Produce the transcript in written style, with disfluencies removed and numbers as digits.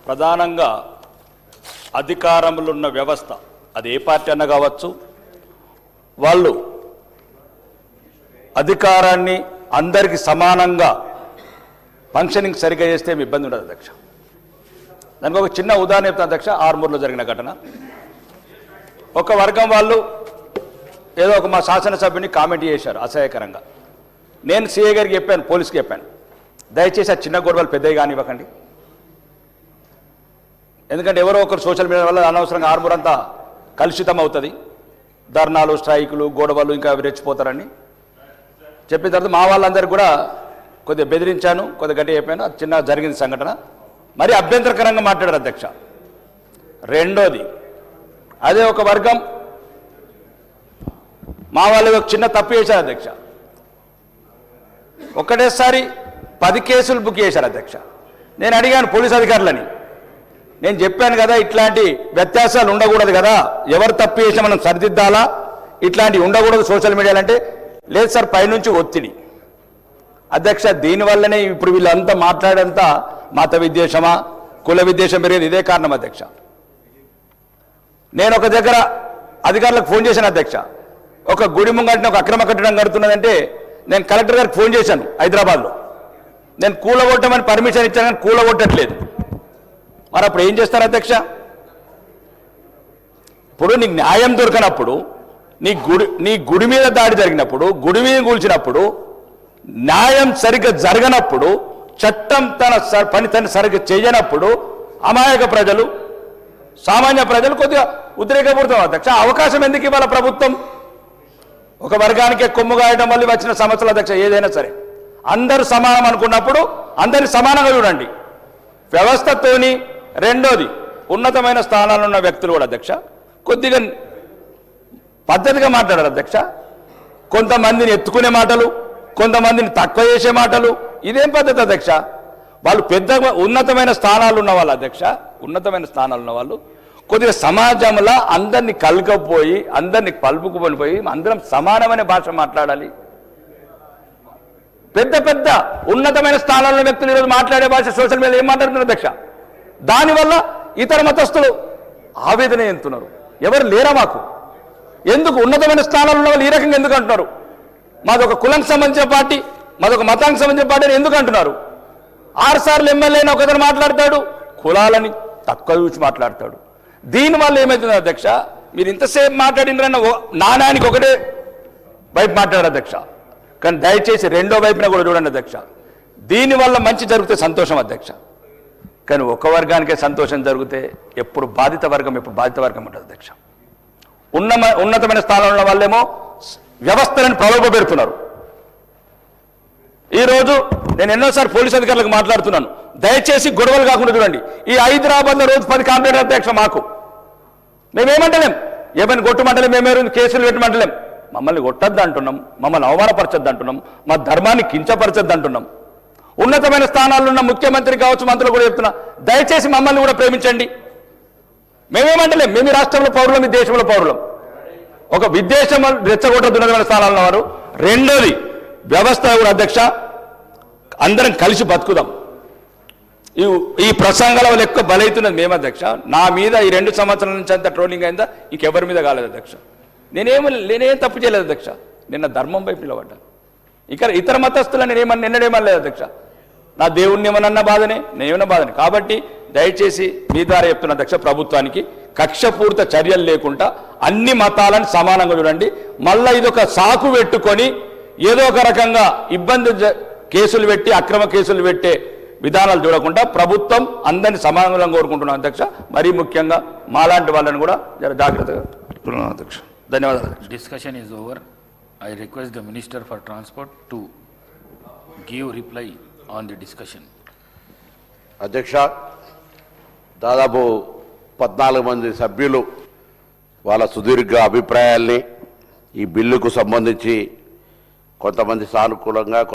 ప్రధానంగా అధికారంలో ఉన్న వ్యవస్థ అది ఏ పార్టీ అన్న కావచ్చు, వాళ్ళు అధికారాన్ని అందరికీ సమానంగా ఫంక్షనింగ్ సరిగ్గా చేస్తే ఏమి ఇబ్బంది ఉండదు అధ్యక్ష. దానికి ఒక చిన్న ఉదాహరణ చెప్తాను అధ్యక్ష. ఆర్మూర్లో జరిగిన ఘటన. ఒక వర్గం వాళ్ళు ఏదో ఒక మా శాసనసభ్యుని కామెంట్ చేశారు అసహ్యకరంగా. నేను సిఐ గారికి చెప్పాను, పోలీస్కి చెప్పాను, దయచేసి ఆ చిన్న గొడవలు పెద్దవి కానివ్వకండి. ఎందుకంటే ఎవరో ఒకరు సోషల్ మీడియా వల్ల అనవసరంగా ఆర్మూర్ అంతా కలుషితం అవుతుంది, ధర్నాలు, స్ట్రైకులు, గొడవలు ఇంకా రెచ్చిపోతారని చెప్పిన తర్వాత మా వాళ్ళందరికీ కూడా కొద్దిగా బెదిరించాను, కొద్దిగా గట్టిగా చెప్పాను. అది చిన్న జరిగింది సంఘటన. మరి అభ్యంతరకరంగా మాట్లాడారు అధ్యక్ష. రెండోది, అదే ఒక వర్గం మా వాళ్ళు ఒక చిన్న తప్పు చేశారు అధ్యక్ష. ఒకటేసారి 10 కేసులు బుక్ చేశారు అధ్యక్ష. నేను అడిగాను పోలీస్ అధికారులని, నేను చెప్పాను కదా ఇట్లాంటి వ్యత్యాసాలు ఉండకూడదు కదా, ఎవరు తప్పు చేసినా మనం సరిదిద్దాలా, ఇట్లాంటివి ఉండకూడదు సోషల్ మీడియాలో అంటే, లేదు సార్ పైనుంచి ఒత్తిడి. అధ్యక్ష దీనివల్లనే ఇప్పుడు వీళ్ళంతా మాట్లాడేంత మత విద్వేషమా, కుల విద్వేషం పెరిగేది ఇదే కారణం అధ్యక్ష. నేను ఒక దగ్గర అధికారులకు ఫోన్ చేశాను అధ్యక్ష. ఒక గుడి ముంగంటే ఒక అక్రమ కట్టడం కడుతున్నదంటే నేను కలెక్టర్ గారికి ఫోన్ చేశాను హైదరాబాద్లో. నేను కూలగొట్టమని పర్మిషన్ ఇచ్చాను కానీ కూలగొట్టట్లేదు. మరి అప్పుడు ఏం చేస్తారు అధ్యక్ష? ఇప్పుడు నీకు న్యాయం దొరకనప్పుడు, నీ గుడి మీద దాడి జరిగినప్పుడు, గుడి మీద కూల్చినప్పుడు, న్యాయం సరిగ్గా జరగనప్పుడు, చట్టం తన సరిగ్గా చేయనప్పుడు అమాయక ప్రజలు, సామాన్య ప్రజలు కొద్దిగా ఉద్రేకపడుతాం అధ్యక్ష. అవకాశం ఎందుకు ఇవ్వాలి ప్రభుత్వం? ఒక వర్గానికే కొమ్ము గాయడం వల్ల వచ్చిన సమస్యలు అధ్యక్ష. ఏదైనా సరే అందరూ సమానం అనుకున్నప్పుడు అందరినీ సమానంగా చూడండి వ్యవస్థతోని. రెండోది, ఉన్నతమైన స్థానాల్లో ఉన్న వ్యక్తులు కూడా అధ్యక్ష కొద్దిగా పద్ధతిగా మాట్లాడారు అధ్యక్ష. కొంతమందిని ఎత్తుకునే మాటలు, కొంతమందిని తక్కువ చేసే మాటలు, ఇదేం పద్ధతి అధ్యక్ష? వాళ్ళు పెద్ద ఉన్నతమైన స్థానాలు ఉన్న వాళ్ళు అధ్యక్ష, ఉన్నతమైన స్థానాలు ఉన్న వాళ్ళు కొద్దిగా సమాజంలో అందరినీ కలుకపోయి, అందరినీ కలుపుకొని పోయి అందరం సమానమైన భాష మాట్లాడాలి. పెద్ద పెద్ద ఉన్నతమైన స్థానాల్లో వ్యక్తులు ఈరోజు మాట్లాడే భాష సోషల్ మీడియా ఏం మాట్లాడుతున్నారు అధ్యక్ష? దానివల్ల ఇతర మతస్థులు ఆవేదన చెందుతున్నారు. ఎవరు లేరా మాకు? ఎందుకు ఉన్నతమైన స్థానాలు ఉన్న వాళ్ళు ఈ రకంగా ఎందుకు అంటున్నారు? మాదొక కులానికి సంబంధించిన పార్టీ, మాదొక మతానికి సంబంధించిన పార్టీ అని ఎందుకు అంటున్నారు? 6 సార్లు ఎమ్మెల్యేని ఒకతను మాట్లాడతాడు, కులాలని తక్కువ చూసి మాట్లాడతాడు. దీనివల్ల ఏమవుతుంది అధ్యక్ష? మీరు ఇంతసేపు మాట్లాడిన నాణానికి ఒకటే వైపు మాట్లాడారు అధ్యక్ష, కానీ దయచేసి రెండో వైపున కూడా చూడండి అధ్యక్ష. దీనివల్ల మంచి జరిగితే సంతోషం అధ్యక్ష, కానీ ఒక వర్గానికే సంతోషం జరిగితే ఎప్పుడు బాధిత వర్గం ఉంటుంది అధ్యక్ష. ఉన్నతమైన స్థానంలో ఉన్న వాళ్ళేమో వ్యవస్థలను ప్రలోభపెడుతున్నారు. ఈరోజు నేను ఎన్నోసార్లు పోలీస్ అధికారులకు మాట్లాడుతున్నాను, దయచేసి గొడవలు కాకుండా చూడండి. ఈ హైదరాబాద్లో రోజు 10 కంప్లైంట్ అధ్యక్ష. మాకు మేమేమంటలేం, ఏమైనా కొట్టమంటలేం, మేమేమైనా కేసులు పెట్టమంటలేం. మమ్మల్ని కొట్టద్దు అంటున్నాం, మమ్మల్ని అవమానపరచద్దు అంటున్నాం, మా ధర్మాన్ని కించపరచద్దు అంటున్నాం. ఉన్నతమైన స్థానాల్లో ఉన్న ముఖ్యమంత్రి కావచ్చు, మంత్రులు కూడా చెప్తున్నా, దయచేసి మమ్మల్ని కూడా ప్రేమించండి. మేమేమంటలేం, మేము ఈ రాష్ట్రంలో పౌరులం, ఈ దేశంలో పౌరులం. ఒక విద్వేషం రెచ్చగొట్టద్దు ఉన్నతమైన స్థానాల్లో ఉన్నవారు. రెండోది, వ్యవస్థ కూడా అధ్యక్ష అందరం కలిసి బతుకుదాం. ఈ ప్రసంగాల వల్ల ఎక్కువ బలవుతున్నది మేము అధ్యక్ష. నా మీద ఈ 2 సంవత్సరాల నుంచి అంత ట్రోలింగ్ అయిందా? ఇంకెవరి మీద కాలేదు అధ్యక్ష. నేనేం తప్పు చేయలేదు అధ్యక్ష. నిన్న ధర్మం వైపు నిలబడ్డా. ఇతర మతస్థులను నిన్నడేమనలేదు అధ్యక్ష. నా దేవుణ్ణి ఏమనన్న బాధనే, నేనేమన్నా బాధనే. కాబట్టి దయచేసి మీ ద్వారా చెప్తున్న అధ్యక్ష, ప్రభుత్వానికి కక్షపూరిత చర్యలు లేకుండా అన్ని మతాలను సమానంగా చూడండి. మళ్ళీ ఇదొక సాకు పెట్టుకొని ఏదో ఒక రకంగా ఇబ్బంది కేసులు పెట్టి అక్రమ కేసులు పెట్టే విధానాలు చూడకుండా ప్రభుత్వం అందరినీ సమానంగా కోరుకుంటున్నాం అధ్యక్ష. మరీ ముఖ్యంగా మాలాంటి వాళ్ళని కూడా జాగ్రత్తగా అధ్యక్ష. ధన్యవాదాలు. Discussion is over. I request the Minister for Transport to give reply on the discussion. అధ్యక్ష, దాదాపు 14 మంది సభ్యులు వాళ్ళ సుదీర్ఘ అభిప్రాయాల్ని ఈ బిల్లుకు సంబంధించి కొంతమంది సానుకూలంగా